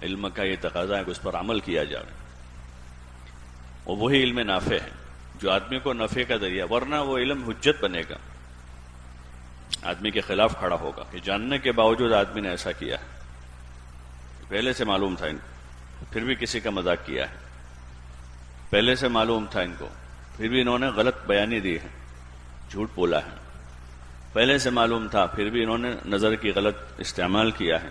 علم کا یہ تقاضا ہے کہ اس پر عمل کیا جائے، اور وہی علم نافع ہے جو آدمی کو نفع کا ذریعہ، ورنہ وہ علم حجت بنے گا، آدمی کے خلاف کھڑا ہوگا کہ جاننے کے باوجود آدمی نے ایسا کیا ہے، پہلے سے معلوم تھا ان کو پھر بھی کسی کا مذاق کیا ہے، پہلے سے معلوم تھا ان کو پھر بھی انہوں نے غلط بیانی دی ہے، جھوٹ بولا ہے، پہلے سے معلوم تھا پھر بھی انہوں نے نظر کی غلط استعمال کیا ہے۔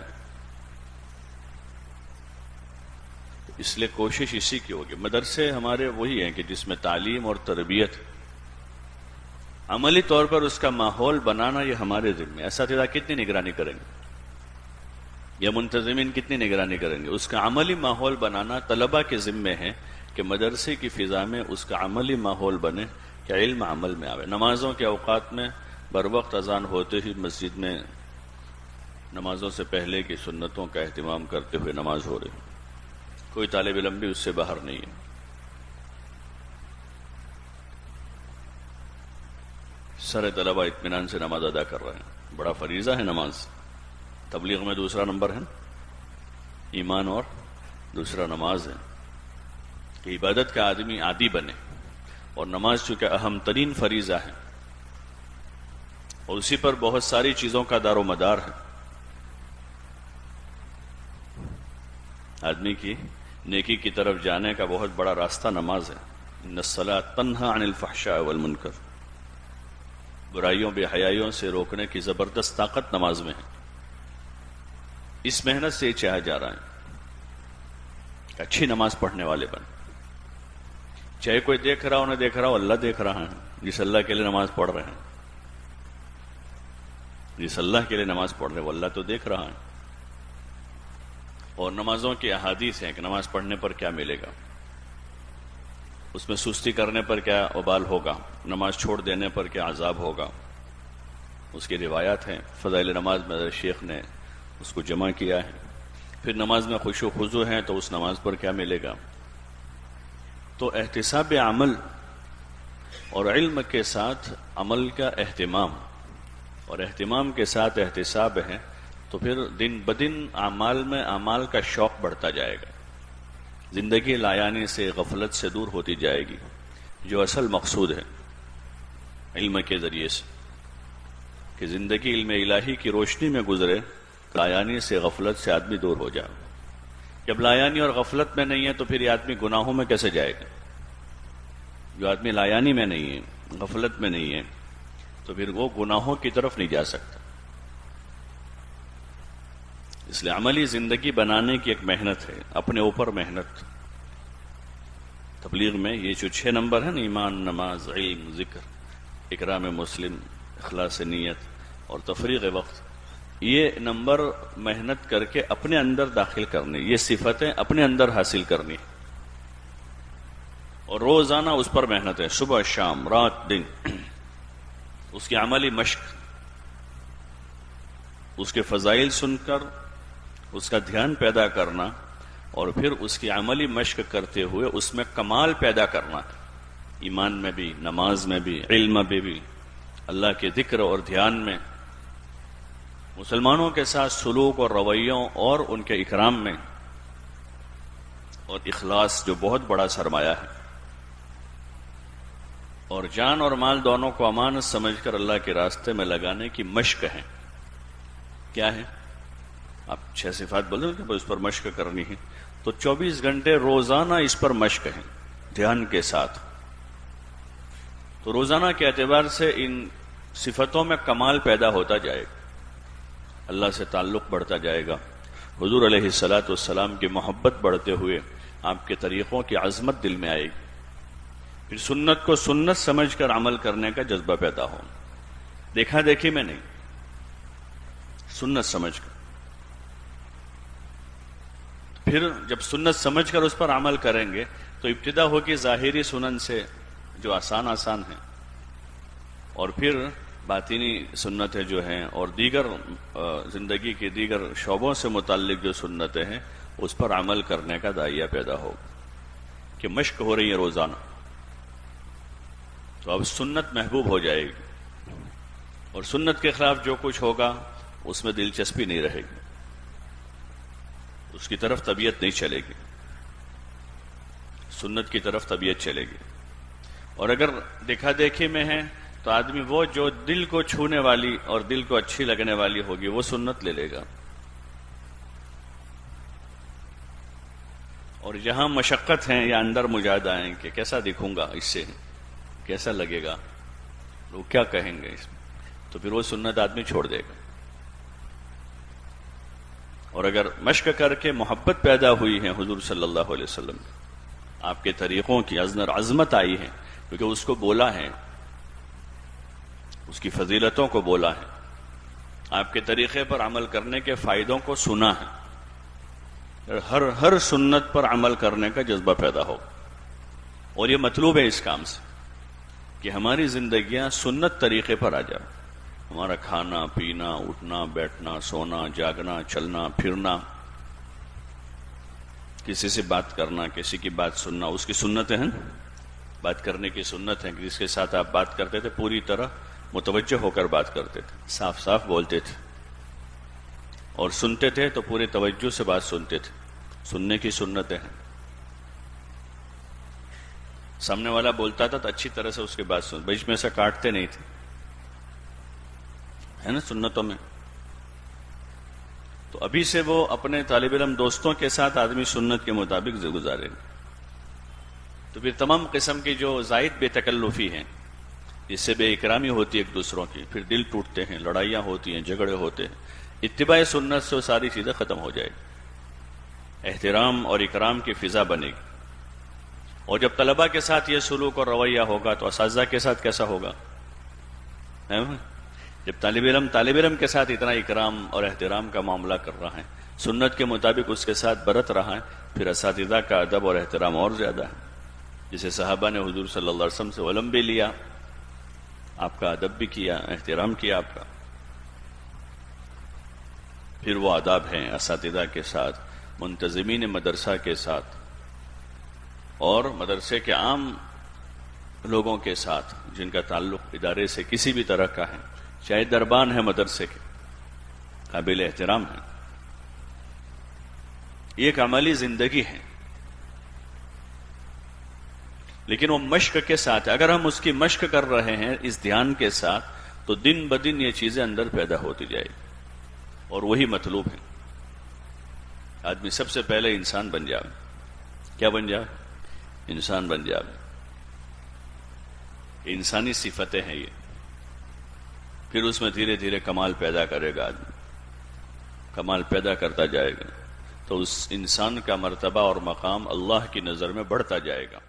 اس لیے کوشش اسی کی ہوگی۔ مدرسے ہمارے وہی ہیں کہ جس میں تعلیم اور تربیت، عملی طور پر اس کا ماحول بنانا یہ ہمارے ذمہ ہے۔ اساتذہ کتنی نگرانی کریں گے یا منتظمین کتنی نگرانی کریں گے؟ اس کا عملی ماحول بنانا طلبہ کے ذمہ ہے کہ مدرسے کی فضا میں اس کا عملی ماحول بنے کہ علم عمل میں آوے۔ نمازوں کے اوقات میں بروقت اذان ہوتے ہی مسجد میں نمازوں سے پہلے کی سنتوں کا اہتمام کرتے ہوئے نماز ہو رہی، کوئی طالب علم بھی اس سے باہر نہیں ہے۔ سارے طلبہ اطمینان سے نماز ادا کر رہے ہیں، بڑا فریضہ ہے نماز۔ تبلیغ میں دوسرا نمبر ہے ایمان، اور دوسرا نماز ہے کہ عبادت کا آدمی عادی بنے، اور نماز چونکہ اہم ترین فریضہ ہے اور اسی پر بہت ساری چیزوں کا دار و مدار ہے۔ آدمی کی نیکی کی طرف جانے کا بہت بڑا راستہ نماز ہے۔ ان الصلاۃ تنہی عن الفحشاء والمنکر، برائیوں بے حیائیوں سے روکنے کی زبردست طاقت نماز میں ہے۔ اس محنت سے یہ چاہا جا رہا ہے کہ اچھی نماز پڑھنے والے بن، چاہے کوئی دیکھ رہا ہو نہ دیکھ رہا ہو، اللہ دیکھ رہا ہے جس اللہ کے لیے نماز پڑھ رہے ہیں، جس اللہ کے لیے نماز پڑھ رہے ہیں وہ اللہ تو دیکھ رہا ہے۔ اور نمازوں کی احادیث ہیں کہ نماز پڑھنے پر کیا ملے گا، اس میں سستی کرنے پر کیا وبال ہوگا، نماز چھوڑ دینے پر کیا عذاب ہوگا، اس کی روایات ہیں۔ فضائل نماز میں شیخ نے اس کو جمع کیا ہے۔ پھر نماز میں خشوع و خضوع ہیں تو اس نماز پر کیا ملے گا۔ تو احتساب عمل اور علم کے ساتھ عمل کا اہتمام، اور اہتمام کے ساتھ احتساب ہے، تو پھر دن بدن اعمال میں اعمال کا شوق بڑھتا جائے گا، زندگی لایانی سے، غفلت سے دور ہوتی جائے گی، جو اصل مقصود ہے علم کے ذریعے سے، کہ زندگی علم الہی کی روشنی میں گزرے، لایانی سے، غفلت سے آدمی دور ہو جائے۔ جب لایانی اور غفلت میں نہیں ہے تو پھر یہ آدمی گناہوں میں کیسے جائے گا؟ جو آدمی لایانی میں نہیں ہے، غفلت میں نہیں ہے، تو پھر وہ گناہوں کی طرف نہیں جا سکتا۔ اس لیے عملی زندگی بنانے کی ایک محنت ہے، اپنے اوپر محنت۔ تبلیغ میں یہ جو 6 نمبر ہیں نا، ایمان، نماز، علم، ذکر، اکرام مسلم، اخلاص نیت اور تفریغ وقت، یہ نمبر محنت کر کے اپنے اندر داخل کرنی، یہ صفتیں اپنے اندر حاصل کرنی، اور روزانہ اس پر محنت ہے، صبح شام رات دن، اس کی عملی مشق، اس کے فضائل سن کر اس کا دھیان پیدا کرنا، اور پھر اس کی عملی مشق کرتے ہوئے اس میں کمال پیدا کرنا، ایمان میں بھی، نماز میں بھی، علم میں بھی، اللہ کے ذکر اور دھیان میں، مسلمانوں کے ساتھ سلوک اور رویوں اور ان کے اکرام میں، اور اخلاص جو بہت بڑا سرمایہ ہے، اور جان اور مال دونوں کو امانت سمجھ کر اللہ کے راستے میں لگانے کی مشق ہے۔ کیا ہے؟ آپ 6 صفات بولیں کہ اس پر مشق کرنی ہے، تو 24 گھنٹے روزانہ اس پر مشق ہے دھیان کے ساتھ۔ تو روزانہ کے اعتبار سے ان صفتوں میں کمال پیدا ہوتا جائے گا، اللہ سے تعلق بڑھتا جائے گا، حضور علیہ الصلاۃ والسلام کی محبت بڑھتے ہوئے آپ کے طریقوں کی عظمت دل میں آئے گی، پھر سنت کو سنت سمجھ کر عمل کرنے کا جذبہ پیدا ہو، دیکھا دیکھی میں نہیں، سنت سمجھ کر۔ پھر جب سنت سمجھ کر اس پر عمل کریں گے تو ابتدا ہوگی ظاہری سنن سے جو آسان ہے، اور پھر باطنی سنتیں جو ہیں اور دیگر زندگی کے دیگر شعبوں سے متعلق جو سنتیں ہیں اس پر عمل کرنے کا داعیہ پیدا ہوگا کہ مشق ہو رہی ہے روزانہ، تو اب سنت محبوب ہو جائے گی، اور سنت کے خلاف جو کچھ ہوگا اس میں دلچسپی نہیں رہے گی۔ اس کی طرف طبیعت نہیں چلے گی، سنت کی طرف طبیعت چلے گی. اور اگر دیکھا دیکھی میں ہے تو آدمی وہ جو دل کو چھونے والی اور دل کو اچھی لگنے والی ہوگی وہ سنت لے لے گا. اور جہاں مشقت ہے یا اندر مجاہدہ ہے کہ کیسا دکھوں گا اس سے، کیسا لگے گا، لوگ کیا کہیں گے اس میں، تو پھر وہ سنت آدمی چھوڑ دے گا. اور اگر مشق کر کے محبت پیدا ہوئی ہے حضور صلی اللہ علیہ وسلم، آپ کے طریقوں کی عظمت آئی ہے کیونکہ اس کو بولا ہے، اس کی فضیلتوں کو بولا ہے، آپ کے طریقے پر عمل کرنے کے فائدوں کو سنا ہے، ہر سنت پر عمل کرنے کا جذبہ پیدا ہو. اور یہ مطلوب ہے اس کام سے کہ ہماری زندگیاں سنت طریقے پر آ جائے. ہمارا کھانا پینا، اٹھنا بیٹھنا، سونا جاگنا، چلنا پھرنا، کسی سے بات کرنا، کسی کی بات سننا، اس کی سنتیں ہیں. بات کرنے کی سنت ہے کہ جس کے ساتھ آپ بات کرتے تھے پوری طرح متوجہ ہو کر بات کرتے تھے، صاف صاف بولتے تھے، اور سنتے تھے تو پورے توجہ سے بات سنتے تھے. سننے کی سنتیں ہیں. سامنے والا بولتا تھا تو اچھی طرح سے اس کی بات سن، بیچ میں سے کاٹتے نہیں تھے، ہے نا سنتوں میں. تو ابھی سے وہ اپنے طالب علم دوستوں کے ساتھ آدمی سنت کے مطابق گزارے. تو پھر تمام قسم کی جو زائد بے تکلفی ہیں، اس سے بے اکرامی ہوتی ہے ایک دوسروں کی، پھر دل ٹوٹتے ہیں، لڑائیاں ہوتی ہیں، جھگڑے ہوتے ہیں. اتباع سنت سے وہ ساری چیزیں ختم ہو جائے گی، احترام اور اکرام کی فضا بنے گی. اور جب طلباء کے ساتھ یہ سلوک اور رویہ ہوگا تو اساتذہ کے ساتھ کیسا ہوگا؟ جب طالب علم کے ساتھ اتنا اکرام اور احترام کا معاملہ کر رہا ہے، سنت کے مطابق اس کے ساتھ برت رہا ہے، پھر اساتذہ کا ادب اور احترام اور زیادہ ہے. جسے صحابہ نے حضور صلی اللہ علیہ وسلم سے علم بھی لیا، آپ کا ادب بھی کیا، احترام کیا آپ کا. پھر وہ آداب ہیں اساتذہ کے ساتھ، منتظمین مدرسہ کے ساتھ، اور مدرسے کے عام لوگوں کے ساتھ جن کا تعلق ادارے سے کسی بھی طرح کا ہے، چاہے دربان ہے مدرسے کے، قابل احترام ہے. یہ ایک عملی زندگی ہے، لیکن وہ مشق کے ساتھ، اگر ہم اس کی مشق کر رہے ہیں اس دھیان کے ساتھ، تو دن بدن یہ چیزیں اندر پیدا ہوتی جائے گی. اور وہی مطلوب ہے. آدمی سب سے پہلے انسان بن جائے. کیا بن جائے؟ انسان بن جائے. انسانی صفتیں ہیں یہ. پھر اس میں دھیرے دھیرے کمال پیدا کرے گا آدمی، کمال پیدا کرتا جائے گا تو اس انسان کا مرتبہ اور مقام اللہ کی نظر میں بڑھتا جائے گا.